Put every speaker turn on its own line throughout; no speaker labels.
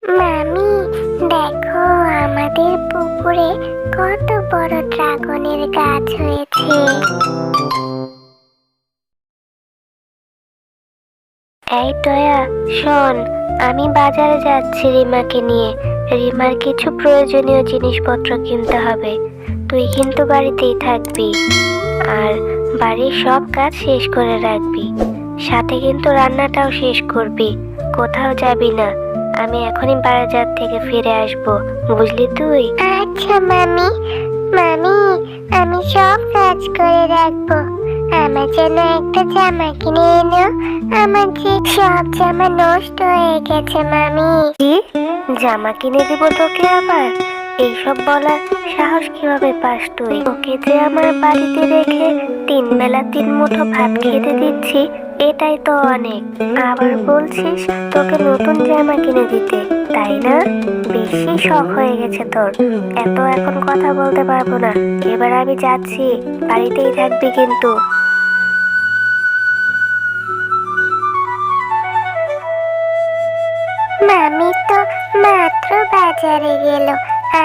মামি, দেখো আমাদের পুকুরে কত বড় ড্রাগনের গাছ হয়েছে। এই টয়া, শোন, আমি বাজারে যাচ্ছি রিমাকে নিয়ে। রিমার কিছু প্রয়োজনীয় জিনিসপত্র কিনতে হবে। তুই কিন্তু বাড়িতেই থাকবি, আর বাড়ির সব কাজ শেষ করে রাখবি। সাথে কিন্তু রান্নাটাও শেষ করবি। কোথাও যাবি না। আমি এখনই বাজার থেকে ফিরে আসব, বুঝলি তুই? আচ্ছা মামি। মামি, আমি সব কাজ করে রাখবো। আমার জন্য একটা জামা কিনে এনো। আমার যে সব জামা নষ্ট হয়ে গেছে মামি। কি? জামা কিনে দিব তোকে আবার? এইসব বলার সাহস কিভাবে পাস তুই? তোকে যে আমার বাড়িতে রেখে 3 বেলা 3 মুঠো ভাত খেতে দিচ্ছি, এটাই তো অনেক। আবার বলছিস তোকে নতুন জামা কিনে দিতে, তাই না? বেশি শখ হয়ে গেছে তোর। এত এখন কথা বলতে পারবো না। এবার আমি যাচ্ছি, বাড়িতেই থাকবি কিন্তু। মামি তো মাত্র বাজারে গেল,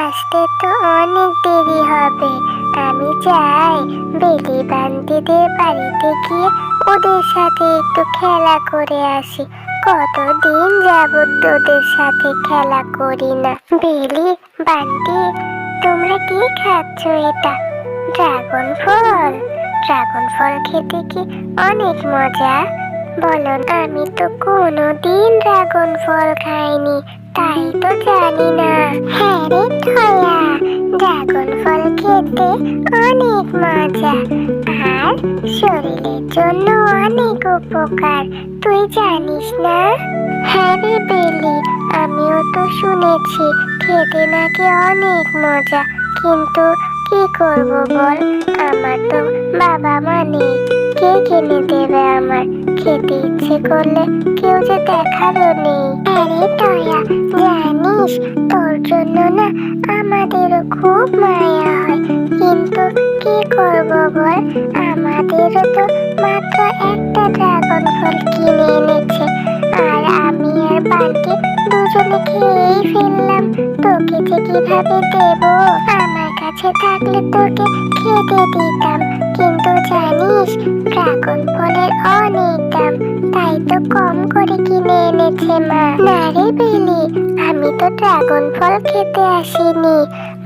আসতে তো অনেক দেরি হবে। আমি যাই বেলি বান্টিদের বাড়িতে গিয়ে ওদের সাথে একটু খেলা করে আসি। কতদিন যাবত ওদের সাথে খেলা করি না। বেলি বান্টি, তোমরা কি খাচ্ছ এটা? ড্রাগন ফল। ড্রাগন ফল খেতে কি অনেক মজা? বলো, আমি তো কোনোদিন ড্রাগন ফল খাইনি, তাই তো জানি না। হ্যাঁ রে টয়া, ড্রাগন ফল খেতে অনেক মজা, আর শরীরের জন্য অনেক উপকার। তুই জানিস না? হ্যাঁ রে বেলি, আমিও তো শুনেছি খেতে নাকি অনেক মজা। কিন্তু কি করব বল, আমার তো বাবা মা নেই। কে কিনে দেবে আমার? খেতে ইচ্ছে করলে কেউ যে দেখারও নেই। আরে টয়া, জানিস তোর জন্য না আমাদেরও খুব মায়া হয়, কিন্তু কি করব বল, আমাদেরও তো মাত্র একটা ড্রাগন ফল কিনে এনেছে, আর আমি আর বান্টি দুজনে খেয়েই ফেললাম। তোকে যে কিভাবে দেব? আমার কাছে থাকলে তোকে খেতে দিতাম, কিন্তু জানিস ড্রাগন ফলের অনেক দাম, তাই তো কম করে কিনে এনেছে মা। না রে বেলি, আমি তো ড্রাগন ফল খেতে আসিনি।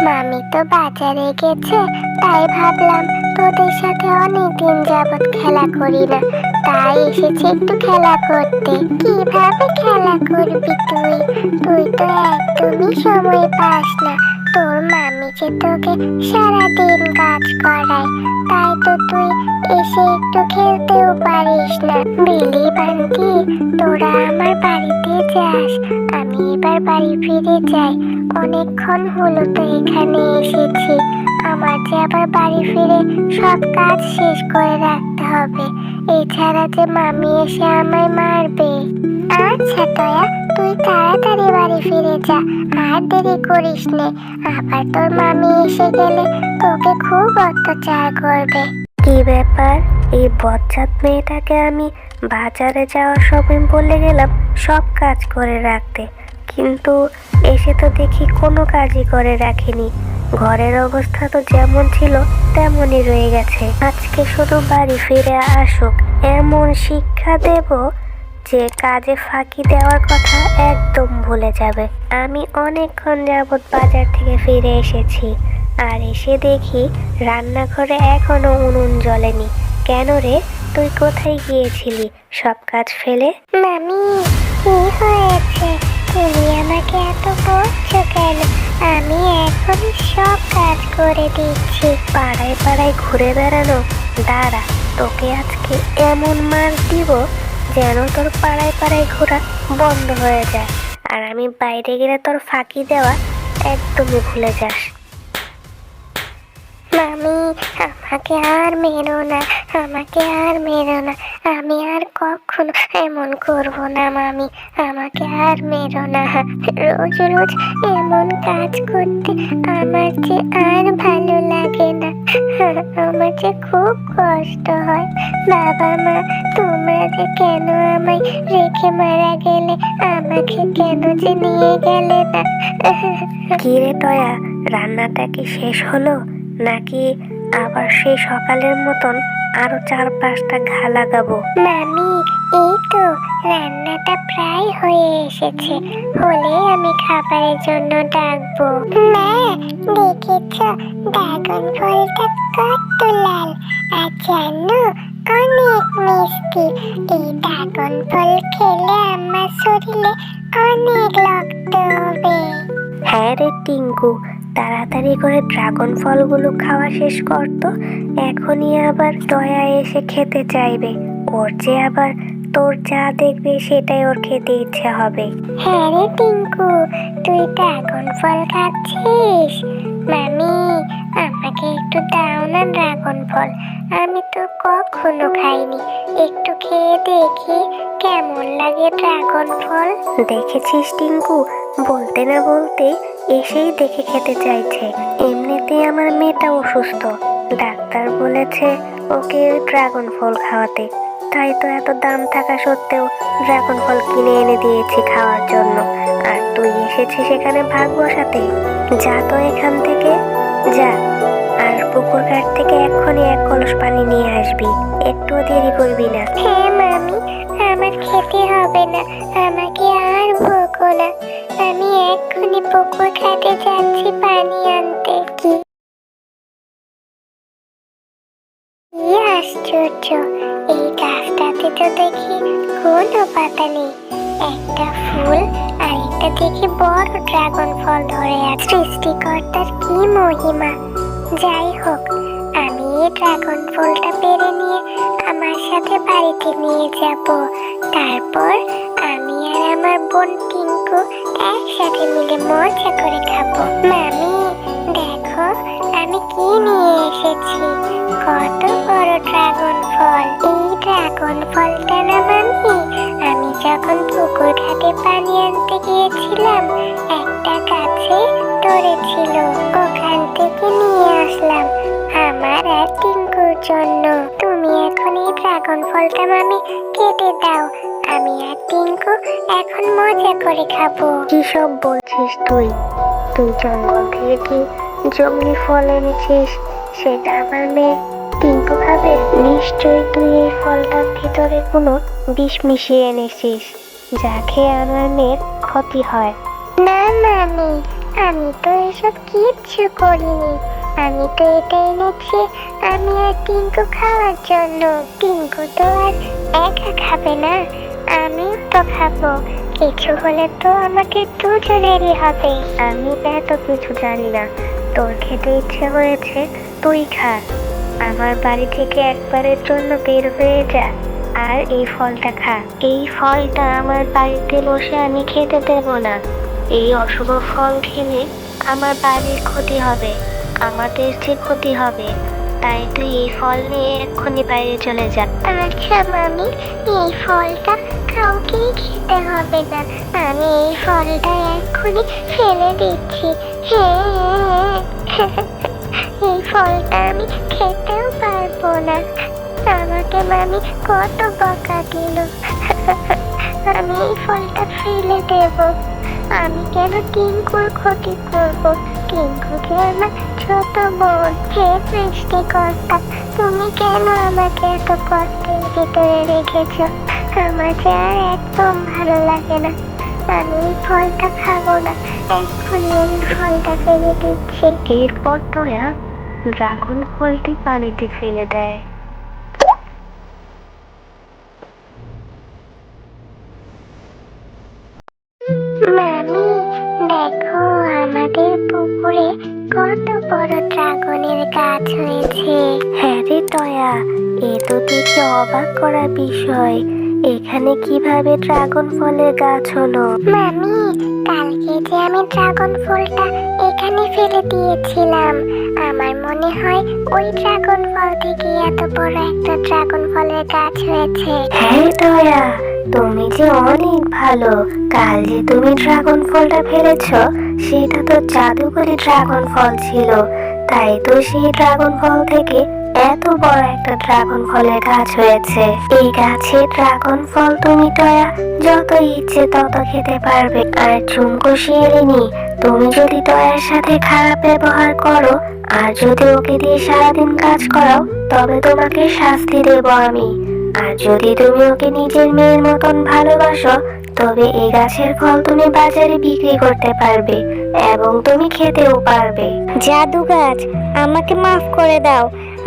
মামি তো বাজারে গেছে, তাই ভাবলাম তোদের সাথে অনেকদিন যাবত খেলা করি না, তাই এসেছি একটু খেলা করতে। কিভাবে খেলা করবি তুই? তুই তো একদমই সময় পাস না। তোর মামি যে তোকে সারাদিন কাজ করায়, তাই তো তুই এসে একটু খেলতেও পারিস না। বিলি বান্টি, তোরা আমার বাড়িতে যাস, আমি এবার বাড়ি ফিরে যাই। অনেকক্ষণ হলো তো এখানে এসেছি, আমার যে আবার বাড়ি ফিরে সব কাজ শেষ করে রাখতে হবে, এছাড়া যে মামি এসে আমায় মারবে। আচ্ছা টয়া, তুই তাড়াতাড়ি বাড়ি ফিরে যা, আর দেরি করিস নে। আবার তোর মামি এসে গেলে তোকে খুব অত্যাচার করবে। কি ব্যাপার, এই বজ্জাত মেয়েটাকে আমি বাজারে যাওয়ার সময় বলে গেলাম সব কাজ করে রাখতে, কিন্তু এসে তো দেখি কোনো কাজই করে রাখেনি। ঘরের অবস্থা তো যেমন ছিল তেমনই রয়ে গেছে। আজকে শুধু বাড়ি ফিরে আসুক, এমন শিক্ষা দেব যে কাজে ফাঁকি দেওয়ার কথা একদম ভুলে যাবে। আমি অনেকক্ষণ যাবৎ বাজার থেকে ফিরে এসেছি, আর এসে দেখি রান্নাঘরে এখনো উনুন জ্বলেনি। কেন রে, তুই কোথায় গিয়েছিলি সব কাজ ফেলে? মামি, কি হয়েছে? তুমি আমাকে এত বলছো কেন? আমি এখন সব কাজ করে দিচ্ছি। পাড়ায় পাড়ায় ঘুরে বেড়ানো, দাঁড়া, তোকে আজকে এমন মার দিব যেন তোর পাড়ায় পাড়ায় ঘোরা বন্ধ হয়ে যায়, আর আমি বাইরে গেলে তোর ফাঁকি দেওয়া একদমই ভুলে যাস। মামি, আমাকে আর মেরো না, আমাকে আর মেরো না। আমি আর কখনো এমন করব না মামি, আমাকে আর মেরো না। রোজ রোজ এমন কাজ করতে আমার যে আর ভালো লাগে না। আমার যে খুব কষ্ট হয়। বাবা মা, তোমরা যে কেন আমায় রেখে মারা গেলে, আমাকে কেন যে নিয়ে গেলে না?
কি রে টয়া, রান্নাটা কি শেষ হলো, নাকি আবার সেই সকালের মতন আরো 4-5টা ঘা লাগাবো?
মামি, এই তো রান্নাটা প্রায় হয়ে এসেছে, হলে আমি খাবারের জন্য ডাকবো। মা, দেখেছ ড্রাগন ফলটা কত লাল, আর জানো অনেক মিষ্টি। এই ড্রাগন ফল খেলে আমার শরীরে অনেক রক্ত হবে।
হ্যাঁ রে টিঙ্কু, তাড়াতাড়ি করে ড্রাগন ফলগুলো খাওয়া শেষ করতো, এখনই আবার টয়া এসে খেতে চাইবে। ওর যে আবার তোর যা দেখবে সেটাই ওর খেতে ইচ্ছে হবে।
হ্যাঁ রে টিঙ্কু, তুই ড্রাগন ফল খাচ্ছিস? মামি, আমাকে একটু দাও না ড্রাগন ফল, আমি তো কখনো খাইনি, একটু খেয়ে দেখি কেমন লাগে ড্রাগন ফল।
দেখেছিস টিঙ্কু, বলতে না বলতে এসেই দেখে খেতে চাইছে। এমনিতে আমার মেয়েটা অসুস্থ, ডাক্তার বলেছে ওকে ড্রাগন ফল খাওয়াতে, তাই তো এত দাম থাকা সত্ত্বেও ড্রাগন ফল কিনে এনে দিয়েছি খাওয়ার জন্য। আর তুই এসেছিস এখানে ভাগ বসাতে। যা তো এখান থেকে যা, আর পুকুর ঘাট থেকে এক্ষুনি 1 কলস পানি নিয়ে আসবি, একটু দেরি করবি না।
হ্যাঁ মামি, আমার খেতে হবে না, আমাকে আর ভোগো না, আমি এক্ষুনি পুকুর ঘাটে যাচ্ছি পানি আনতে। কি আশ্চর্য, এই গাছটাতে তো দেখি কোনো পাতা নেই, একটা ফুল আর একটা দেখি বড় ড্রাগন ফল ধরে আছে। সৃষ্টিকর্তার কি মহিমা! যাই হোক, আমি এই ড্রাগন ফলটা পেরে নিয়ে আমার সাথে বাড়িতে নিয়ে যাব, তারপর আমি আর আমার বোন টিঙ্কু একসাথে মিলে মজা করে খাবো। মামি, দেখো আমি কি নিয়ে এসেছি, কত বড় ড্রাগন ফল। এই ড্রাগন ফলটা না মামি, আমি যখন পুকুর ঘাটে পানি আনতে গিয়েছিলাম একটা গাছে ধরেছিল, ওখান থেকে নিয়ে আসলাম আমার আর টিঙ্কুর জন্য। তুমি এখন এই ড্রাগন ফলটা মামি কেটে দাও, আমি আর টিঙ্কু এখন মজা করে খাবো।
কি সব বলছিস তুই? তুই জঙ্গল থেকে কি জঙ্গলি ফল এনেছিস সেটা আমার মেয়ে টিঙ্কু খাবে? নিশ্চয়ই তুই এই ফলটার ভিতরে কোনো বিষ মিশিয়ে এনেছিস, যা খেয়ে আমার মেয়ের ক্ষতি হয়।
না মামি, আমি তো এসব কিচ্ছু করিনি, আমি তো এটা এনেছি আমি আর টিঙ্কু খাওয়ার জন্য। টিঙ্কু তো আর একা খাবে না, আমিও তো খাবো, কিছু হলে তো আমাকে দুজনেরই হবে।
আমি এত কিছু জানি না, তোর খেতে ইচ্ছে হয়েছে তুই খা। আমার বাড়ি থেকে একবারের জন্য বের হয়ে যা, আর এই ফলটা খা। এই ফলটা আমার বাড়িতে বসে আমি খেতে দেব না। এই অশুভ ফল খেলে আমার বাড়ির ক্ষতি হবে, আমাদের যে ক্ষতি হবে, তাই তুই এই ফল নিয়ে এক্ষুনি বাইরে চলে যা।
আচ্ছা মামি, এই ফলটা কাউকেই খেতে হবে না, আমি এই ফলটা এক্ষুনি ফেলে দিচ্ছি। হ্যাঁ, এই ফলটা আমি খেতেও পারবো না, আমাকে মামি কত বকা দিল। আমি এই ফলটা ফেলে দেব, আমি কেন টিঙ্কুর ক্ষতি করব? টিঙ্কু যে আমার ছোট বোন। হে সৃষ্টিকর্তা, তুমি কেন আমাকে এত কষ্টের ভিতরে রেখেছ? আমার যে আর একদম ভালো লাগে না, আমি এই ফলটা খাবো না, এক্ষুনি এই ফলটা ফেলে দিচ্ছি।
এরপর তোরা ড্রাগন ফলটি পানিতে ফেলে দেয়।
মামি, দেখো আমাদের পুকুরে কত বড় ড্রাগনের গাছ হয়েছে।
হ্যাঁ রে টয়া, এ তো দেখি অবাক করা বিষয়। এখানে কিভাবে ড্রাগন ফলের গাছ হলো?
মামি, কালকে যে আমি ড্রাগন ফলটা এখানে ফেলে দিয়েছিলাম, আমার মনে হয় ওই ড্রাগন ফল থেকে এত বড় একটা ড্রাগন ফলের গাছ হয়েছে।
হ্যাঁ টয়া, তুমি যে অনেক ভালো। কাল যে তুমি ড্রাগন ফলটা ফেলেছো, সেটা তো জাদুকরি ড্রাগন ফল ছিল। তাই তো সেই ড্রাগন ফল থেকে এত বড় একটা ড্রাগন ফলের গাছ হয়েছে। এই গাছের ড্রাগন ফল তুমি টয়া যত ইচ্ছে তত খেতে পারবে। আর ঝুমকো শিয়ালিনী, তুমি যদি টয়ার সাথে খারাপ ব্যবহার করো আর যদি ওকে দিয়ে সারাদিন কাজ করাও, তবে তোমাকে শাস্তি দেব আমি। আর যদি তুমি ওকে নিজের মেয়ের মতন ভালোবাসো, তবে এই গাছের ফল তুমি বাজারে বিক্রি করতে পারবে এবং তুমি খেতেও পারবে।
জাদু গাছ, আমাকে মাফ করে দাও।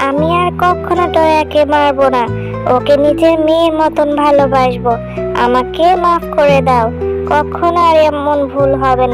আমি আর কখনো টয়াকে মারবো না, ওকে নিজের মেয়ের মতন ভালোবাসবো। আমাকে মাফ করে দাও, কখনো আর এমন ভুল হবে না।